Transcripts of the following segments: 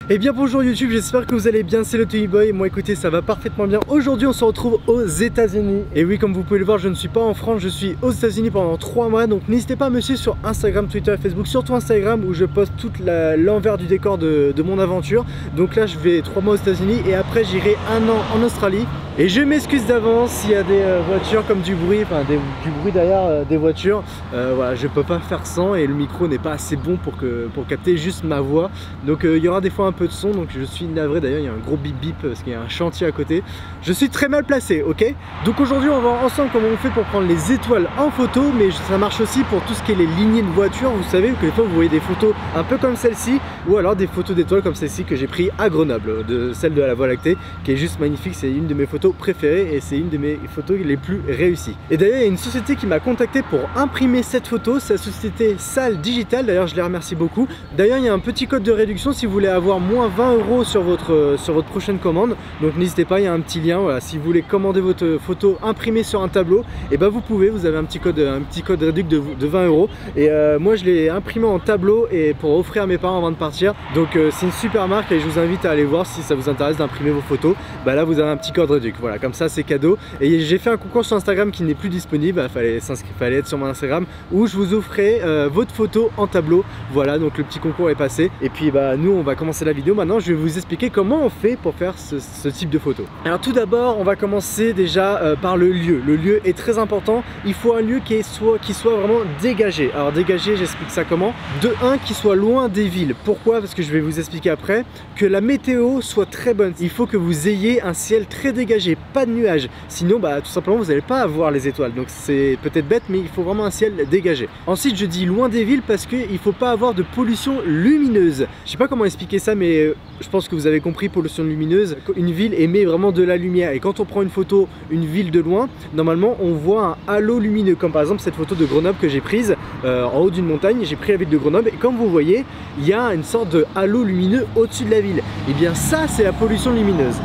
Eh bien bonjour YouTube, j'espère que vous allez bien, c'est le Tony Boy. Moi écoutez, ça va parfaitement bien. Aujourd'hui on se retrouve aux États-Unis. Et oui, comme vous pouvez le voir, je ne suis pas en France, je suis aux États-Unis pendant 3 mois. Donc n'hésitez pas à me suivre sur Instagram, Twitter, Facebook, surtout Instagram où je poste toute l'envers du décor de mon aventure. Donc là je vais 3 mois aux États-Unis et après j'irai 1 an en Australie. Et je m'excuse d'avance s'il y a des voitures comme du bruit, enfin du bruit derrière des voitures. Voilà, je peux pas faire sans et le micro n'est pas assez bon pour capter juste ma voix. Donc il y aura des fois un peu de son, donc je suis navré. D'ailleurs il y a un gros bip bip parce qu'il y a un chantier à côté. Je suis très mal placé, ok. Donc aujourd'hui on va voir ensemble comment on fait pour prendre les étoiles en photo, mais ça marche aussi pour tout ce qui est les lignées de voiture. Vous savez que des fois vous voyez des photos un peu comme celle-ci, ou alors des photos d'étoiles comme celle-ci que j'ai pris à Grenoble, celle de la Voie lactée, qui est juste magnifique. C'est une de mes photos préférées et c'est une de mes photos les plus réussies. Et d'ailleurs il y a une société qui m'a contacté pour imprimer cette photo, c'est la société Salle Digital. D'ailleurs je les remercie beaucoup. D'ailleurs il y a un petit code de réduction si vous voulez avoir moins 20 € sur votre prochaine commande. Donc n'hésitez pas, il y a un petit lien. Voilà, si vous voulez commander votre photo imprimée sur un tableau, et ben vous pouvez, vous avez un petit code réduc de 20 €. Et moi je l'ai imprimé en tableau et pour offrir à mes parents avant de partir. Donc c'est une super marque et je vous invite à aller voir si ça vous intéresse d'imprimer vos photos. Bah là vous avez un petit code réduc, voilà, comme ça c'est cadeau. Et j'ai fait un concours sur Instagram qui n'est plus disponible, il fallait être sur mon Instagram, où je vous offrais votre photo en tableau. Voilà, donc le petit concours est passé. Et puis bah nous on va commencer la vidéo. Maintenant je vais vous expliquer comment on fait pour faire ce type de photo. Alors tout d'abord on va commencer déjà par le lieu. Le lieu est très important. Il faut un lieu qui soit vraiment dégagé. Alors dégagé, j'explique ça comment. De 1, qui soit loin des villes. Pourquoi? Parce que je vais vous expliquer après. Que la météo soit très bonne. Il faut que vous ayez un ciel très dégagé, pas de nuages. Sinon bah tout simplement vous n'allez pas avoir les étoiles. Donc c'est peut-être bête, mais il faut vraiment un ciel dégagé. Ensuite je dis loin des villes parce qu'il ne faut pas avoir de pollution lumineuse. Je sais pas comment expliquer ça, mais je pense que vous avez compris. Pollution lumineuse, une ville émet vraiment de la lumière et quand on prend une photo, une ville de loin, normalement on voit un halo lumineux, comme par exemple cette photo de Grenoble que j'ai prise en haut d'une montagne. J'ai pris la ville de Grenoble et comme vous voyez il y a une sorte de halo lumineux au-dessus de la ville. Et bien ça c'est la pollution lumineuse.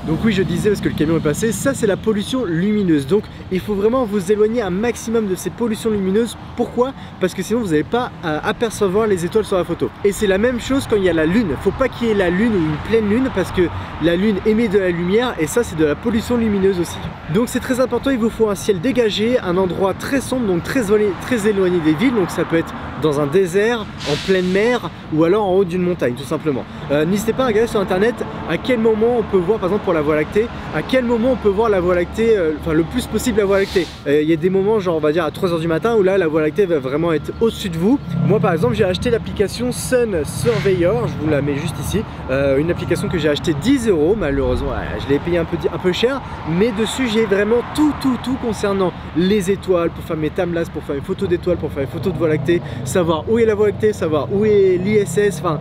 Donc oui, je disais parce que le camion est passé, ça c'est la pollution lumineuse. Donc il faut vraiment vous éloigner un maximum de ces pollutions lumineuses. Pourquoi? Parce que sinon vous n'allez pas apercevoir les étoiles sur la photo. Et c'est la même chose quand il y a la lune. Il ne faut pas qu'il y ait la lune ou une pleine lune parce que la lune émet de la lumière et ça c'est de la pollution lumineuse aussi. Donc c'est très important, il vous faut un ciel dégagé, un endroit très sombre, donc très éloigné des villes. Donc ça peut être dans un désert, en pleine mer ou alors en haut d'une montagne tout simplement. N'hésitez pas à regarder sur internet à quel moment on peut voir, par exemple pour la Voie lactée, à quel moment on peut voir la Voie lactée, enfin le plus possible la Voie lactée. Il y a des moments genre on va dire à 3 h du matin où là la Voie lactée va vraiment être au-dessus de vous. Moi par exemple j'ai acheté l'application Sun Surveyor, je vous la mets juste ici, une application que j'ai acheté 10 €, malheureusement je l'ai payé un peu cher, mais dessus j'ai vraiment tout concernant les étoiles, pour faire mes timelapses, pour faire mes photos d'étoiles, pour faire mes photos de Voie lactée, savoir où est la Voie lactée, savoir où est l'ISS, enfin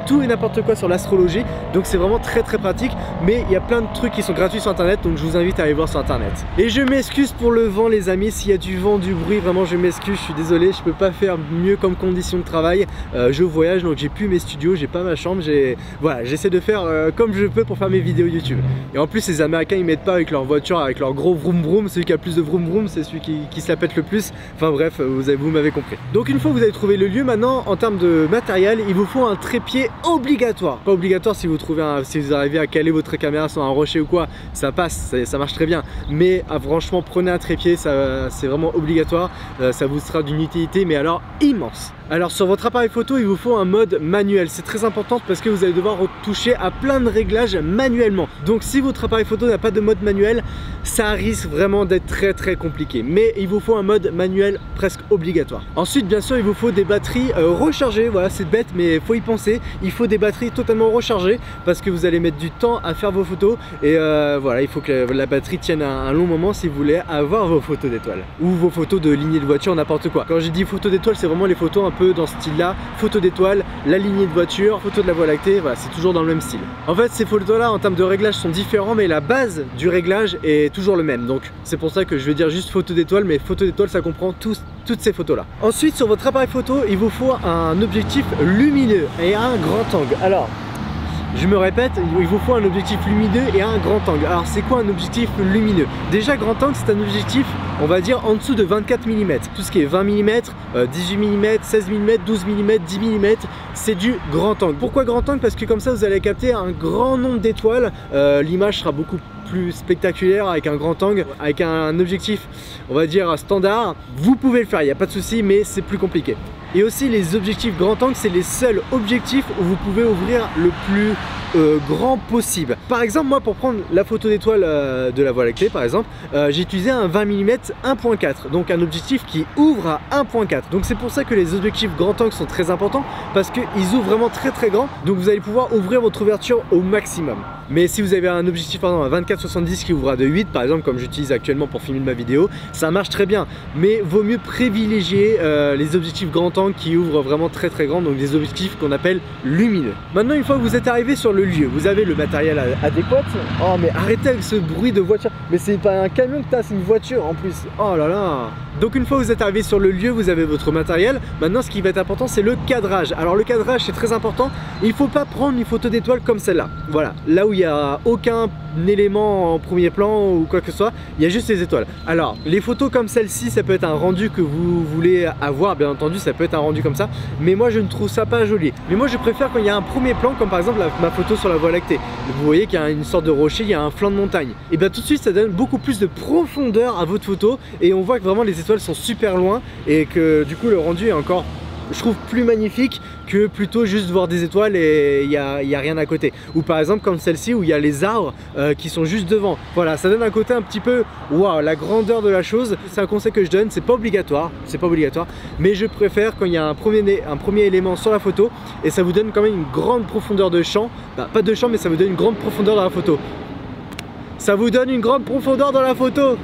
tout et n'importe quoi sur l'astrologie. Donc c'est vraiment très pratique, mais il y a plein de trucs qui sont gratuits sur internet, donc je vous invite à aller voir sur internet. Et je m'excuse pour le vent les amis, s'il y a du vent, du bruit, vraiment je m'excuse, je suis désolé, je peux pas faire mieux comme condition de travail. Je voyage donc j'ai plus mes studios, j'ai pas ma chambre, voilà, j'essaie de faire comme je peux pour faire mes vidéos YouTube. Et en plus les Américains ils mettent pas avec leur voiture, avec leur gros vroom vroom, celui qui a plus de vroom vroom c'est celui qui se la pète le plus. Enfin bref, vous m'avez compris. Donc une fois que vous avez trouvé le lieu, maintenant en termes de matériel, il vous faut un trépied obligatoire. Pas obligatoire si vous arrivez à caler votre caméra sur un rocher ou quoi, ça passe, ça marche très bien. Mais franchement prenez un trépied, c'est vraiment obligatoire, ça vous sera d'une utilité mais alors immense. Alors sur votre appareil photo il vous faut un mode manuel, c'est très important parce que vous allez devoir toucher à plein de réglages manuellement. Donc si votre appareil photo n'a pas de mode manuel, ça risque vraiment d'être très compliqué. Mais il vous faut un mode manuel presque obligatoire. Ensuite bien sûr il vous faut des batteries rechargées, voilà c'est bête mais il faut y penser. Il faut des batteries totalement rechargées parce que vous allez mettre du temps à faire vos photos. Et voilà, il faut que la batterie tienne un long moment si vous voulez avoir vos photos d'étoiles. Ou vos photos de lignée de voiture, n'importe quoi. Quand j'ai dit photos d'étoiles, c'est vraiment les photos un peu dans ce style là, photo d'étoiles, la lignée de voiture, photo de la Voie lactée, voilà c'est toujours dans le même style. En fait ces photos là en termes de réglage sont différents mais la base du réglage est toujours le même, donc c'est pour ça que je vais dire juste photo d'étoiles, mais photo d'étoiles ça comprend toutes ces photos là. Ensuite sur votre appareil photo il vous faut un objectif lumineux et un grand angle. Alors je me répète, il vous faut un objectif lumineux et un grand angle. Alors c'est quoi un objectif lumineux? Déjà grand angle c'est un objectif on va dire en dessous de 24 mm. Tout ce qui est 20 mm, 18 mm, 16 mm, 12 mm, 10 mm, c'est du grand angle. Pourquoi grand angle? Parce que comme ça vous allez capter un grand nombre d'étoiles, l'image sera beaucoup plus spectaculaire avec un grand angle, avec un objectif on va dire standard. Vous pouvez le faire, il n'y a pas de souci, mais c'est plus compliqué. Et aussi les objectifs grand angle, c'est les seuls objectifs où vous pouvez ouvrir le plus grand possible. Par exemple, moi pour prendre la photo d'étoile de la Voie lactée par exemple, j'ai utilisé un 20 mm 1.4, donc un objectif qui ouvre à 1.4. donc c'est pour ça que les objectifs grand angle sont très importants, parce qu'ils ouvrent vraiment très grand, donc vous allez pouvoir ouvrir votre ouverture au maximum. Mais si vous avez un objectif par exemple à 24-70 qui ouvre à 2.8 par exemple, comme j'utilise actuellement pour filmer ma vidéo, ça marche très bien, mais vaut mieux privilégier les objectifs grand angle qui ouvrent vraiment très grand, donc des objectifs qu'on appelle lumineux. Maintenant, une fois que vous êtes arrivé sur le lieu, vous avez le matériel adéquat. Oh mais arrêtez avec ce bruit de voiture, mais c'est pas un camion que t'as, c'est une voiture en plus. Oh là là. Donc une fois que vous êtes arrivé sur le lieu, vous avez votre matériel. Maintenant ce qui va être important, c'est le cadrage. Alors le cadrage, c'est très important. Il faut pas prendre une photo d'étoile comme celle-là. Voilà, là où il n'y a aucun élément en premier plan ou quoi que ce soit, il y a juste les étoiles. Alors les photos comme celle-ci, ça peut être un rendu que vous voulez avoir, bien entendu, ça peut être un rendu comme ça, mais moi je ne trouve ça pas joli. Mais moi je préfère quand il y a un premier plan, comme par exemple ma photo sur la Voie lactée. Vous voyez qu'il y a une sorte de rocher, il y a un flanc de montagne. Et bien tout de suite ça donne beaucoup plus de profondeur à votre photo, et on voit que vraiment les étoiles sont super loin, et que du coup le rendu est encore, je trouve, plus magnifique que plutôt juste voir des étoiles et il n'y a rien à côté. Ou par exemple comme celle-ci où il y a les arbres qui sont juste devant. Voilà, ça donne un côté un petit peu waouh, la grandeur de la chose. C'est un conseil que je donne, c'est pas obligatoire, mais je préfère quand il y a un premier élément sur la photo et ça vous donne quand même une grande profondeur de champ. Bah, pas de champ, mais ça vous donne une grande profondeur dans la photo. Ça vous donne une grande profondeur dans la photo.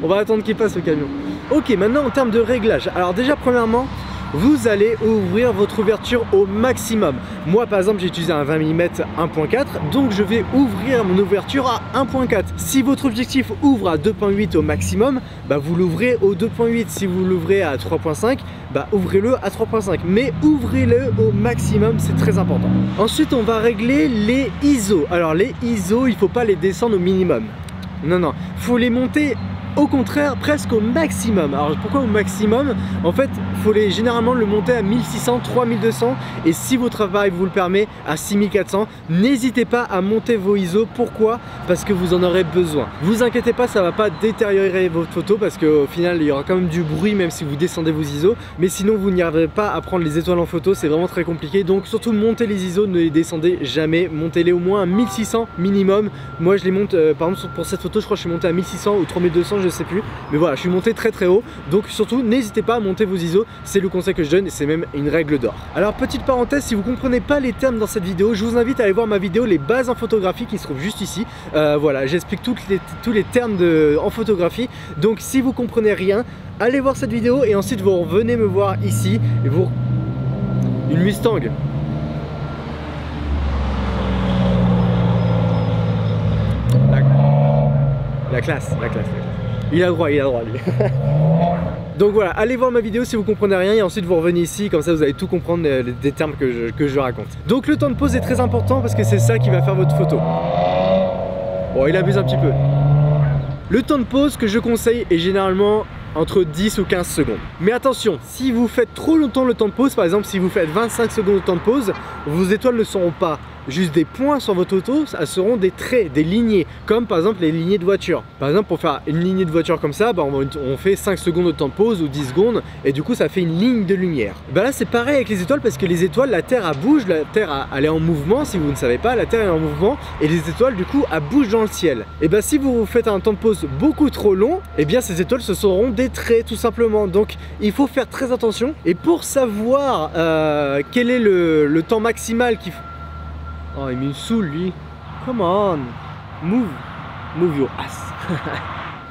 On va attendre qu'il passe le camion. Ok, maintenant en termes de réglage, alors déjà premièrement, vous allez ouvrir votre ouverture au maximum. Moi par exemple j'ai utilisé un 20 mm 1.4, donc je vais ouvrir mon ouverture à 1.4. Si votre objectif ouvre à 2.8 au maximum, bah vous l'ouvrez au 2.8. Si vous l'ouvrez à 3.5, bah ouvrez-le à 3.5. Mais ouvrez-le au maximum, c'est très important. Ensuite on va régler les ISO. Alors les ISO, il ne faut pas les descendre au minimum. Non, il faut les monter au contraire presque au maximum. Alors pourquoi au maximum? En fait il faut généralement le monter à 1600, 3200, et si votre appareil vous le permet à 6400, n'hésitez pas à monter vos ISO. Pourquoi? Parce que vous en aurez besoin. Vous inquiétez pas, ça va pas détériorer votre photo, parce qu'au final il y aura quand même du bruit même si vous descendez vos ISO, mais sinon vous n'y arriverez pas à prendre les étoiles en photo, c'est vraiment très compliqué. Donc surtout montez les ISO, ne les descendez jamais, montez-les au moins à 1600 minimum. Moi je les monte, par exemple pour cette photo je crois que je suis monté à 1600 ou 3200, je sais plus, mais voilà, je suis monté très haut. Donc surtout n'hésitez pas à monter vos ISO, c'est le conseil que je donne et c'est même une règle d'or. Alors petite parenthèse, si vous comprenez pas les termes dans cette vidéo, je vous invite à aller voir ma vidéo les bases en photographie qui se trouve juste ici. Voilà, j'explique tous les termes en photographie, donc si vous comprenez rien, allez voir cette vidéo et ensuite vous revenez me voir ici et vous... Une Mustang. La classe. Il a droit lui. Donc voilà, allez voir ma vidéo si vous comprenez rien et ensuite vous revenez ici, comme ça vous allez tout comprendre des termes que je raconte. Donc le temps de pause est très important parce que c'est ça qui va faire votre photo. Bon, il abuse un petit peu. Le temps de pause que je conseille est généralement entre 10 ou 15 secondes. Mais attention, si vous faites trop longtemps le temps de pause, par exemple si vous faites 25 secondes de temps de pause, vos étoiles ne seront pas juste des points sur votre photo, elles seront des traits, des lignées, comme par exemple les lignées de voiture. Par exemple pour faire une lignée de voiture comme ça, bah on fait 5 secondes de temps de pause ou 10 secondes et du coup ça fait une ligne de lumière. Bah là c'est pareil avec les étoiles, parce que les étoiles, la Terre elle bouge, la Terre elle est en mouvement, si vous ne savez pas, la Terre est en mouvement et les étoiles du coup elles bougent dans le ciel. Et bah si vous faites un temps de pause beaucoup trop long, et bien ces étoiles ce seront des traits tout simplement. Donc il faut faire très attention, et pour savoir quel est le temps maximal qu'il faut... Oh, il me saoule lui. Come on, move your ass.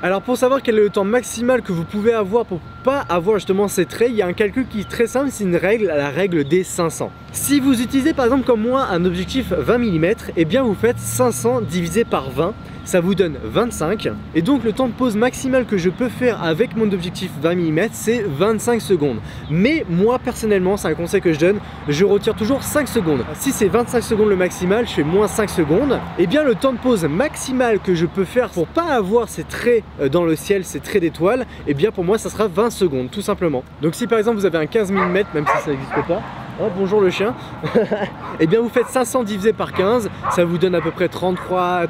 Alors pour savoir quel est le temps maximal que vous pouvez avoir pour pas avoir justement ces traits, il y a un calcul qui est très simple, c'est une règle, la règle des 500. Si vous utilisez par exemple comme moi un objectif 20 mm, et bien vous faites 500 divisé par 20, ça vous donne 25. Et donc le temps de pause maximal que je peux faire avec mon objectif 20 mm, c'est 25 secondes. Mais moi personnellement, c'est un conseil que je donne, je retire toujours 5 secondes. Si c'est 25 secondes le maximal, je fais moins 5 secondes. Et bien le temps de pause maximal que je peux faire pour pas avoir ces traits dans le ciel, ces traits d'étoiles, et bien pour moi ça sera 20 secondes tout simplement. Donc si par exemple vous avez un 15 mm, même si ça n'existe pas, oh, bonjour le chien. Et bien vous faites 500 divisé par 15, ça vous donne à peu près 33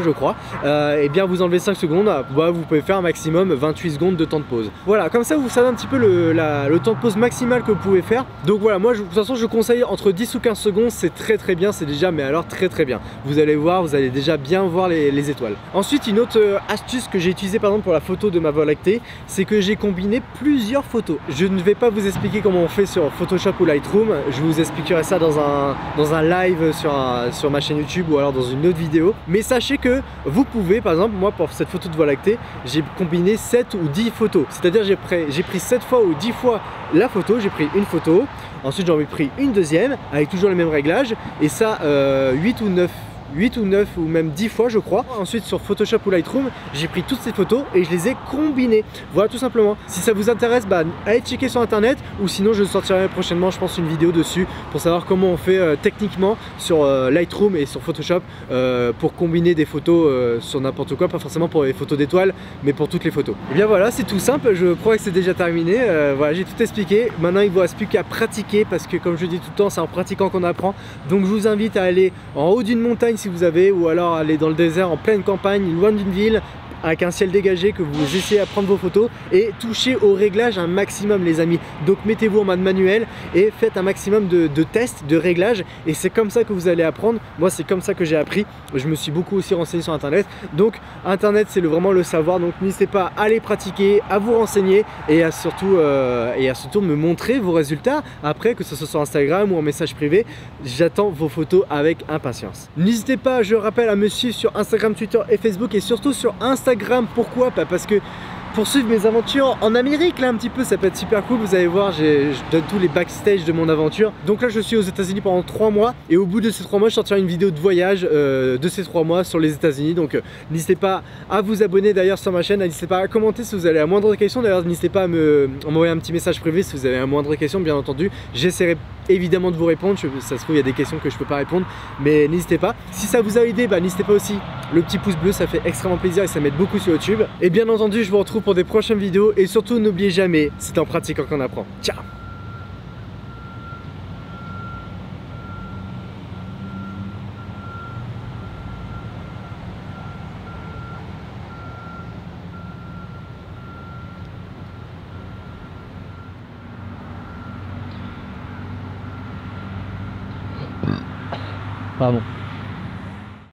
je crois. Et bien vous enlevez 5 secondes, bah, vous pouvez faire un maximum 28 secondes de temps de pause. Voilà, comme ça vous savez un petit peu le temps de pause maximal que vous pouvez faire. Donc voilà, moi de toute façon je conseille entre 10 ou 15 secondes, c'est très bien, c'est déjà, mais alors très bien. Vous allez voir, vous allez déjà bien voir les étoiles. Ensuite une autre astuce que j'ai utilisée par exemple pour la photo de ma Voie lactée, c'est que j'ai combiné plusieurs photos. Je ne vais pas vous expliquer comment on fait sur Photoshop ou Lightroom, je vous expliquerai ça dans un live sur ma chaîne YouTube ou alors dans une autre vidéo. Mais sachez que vous pouvez, par exemple, moi pour cette photo de Voie lactée, j'ai combiné 7 ou 10 photos. C'est-à-dire j'ai pris 7 fois ou 10 fois la photo, j'ai pris une photo, ensuite j'en ai pris une deuxième avec toujours le même réglage et ça 8 ou 9 ou même 10 fois je crois. Ensuite sur Photoshop ou Lightroom, j'ai pris toutes ces photos et je les ai combinées. Voilà tout simplement. Si ça vous intéresse, bah, allez checker sur internet ou sinon je sortirai prochainement je pense une vidéo dessus pour savoir comment on fait techniquement sur Lightroom et sur Photoshop pour combiner des photos sur n'importe quoi, pas forcément pour les photos d'étoiles mais pour toutes les photos. Et bien voilà, c'est tout simple, je crois que c'est déjà terminé. Voilà, j'ai tout expliqué. Maintenant il ne vous reste plus qu'à pratiquer parce que comme je dis tout le temps, c'est en pratiquant qu'on apprend. Donc je vous invite à aller en haut d'une montagne si vous avez, ou alors aller dans le désert en pleine campagne, loin d'une ville, avec un ciel dégagé, que vous essayez à prendre vos photos et touchez au réglage un maximum les amis. Donc mettez-vous en mode manuel et faites un maximum de tests, de réglages et c'est comme ça que vous allez apprendre. Moi c'est comme ça que j'ai appris, je me suis beaucoup aussi renseigné sur internet. Donc internet c'est vraiment le savoir, donc n'hésitez pas à aller pratiquer, à vous renseigner et à surtout me montrer vos résultats après, que ce soit sur Instagram ou en message privé. J'attends vos photos avec impatience. N'hésitez pas, je rappelle, à me suivre sur Instagram, Twitter et Facebook et surtout sur Instagram. Pourquoi? Parce que pour suivre mes aventures en Amérique là un petit peu, ça peut être super cool. Vous allez voir, je donne tous les backstage de mon aventure. Donc là je suis aux États-Unis pendant 3 mois et au bout de ces 3 mois je sortirai une vidéo de voyage de ces 3 mois sur les États-Unis. Donc n'hésitez pas à vous abonner d'ailleurs sur ma chaîne, n'hésitez pas à commenter si vous avez la moindre question. D'ailleurs n'hésitez pas à m'envoyer un petit message privé si vous avez la moindre question, bien entendu. J'essaierai évidemment de vous répondre. Ça se trouve il y a des questions que je peux pas répondre, mais n'hésitez pas. Si ça vous a aidé, bah, n'hésitez pas aussi le petit pouce bleu, ça fait extrêmement plaisir et ça m'aide beaucoup sur YouTube. Et bien entendu je vous retrouve pour des prochaines vidéos et surtout n'oubliez jamais, c'est en pratiquant qu'on apprend. Ciao. Pardon.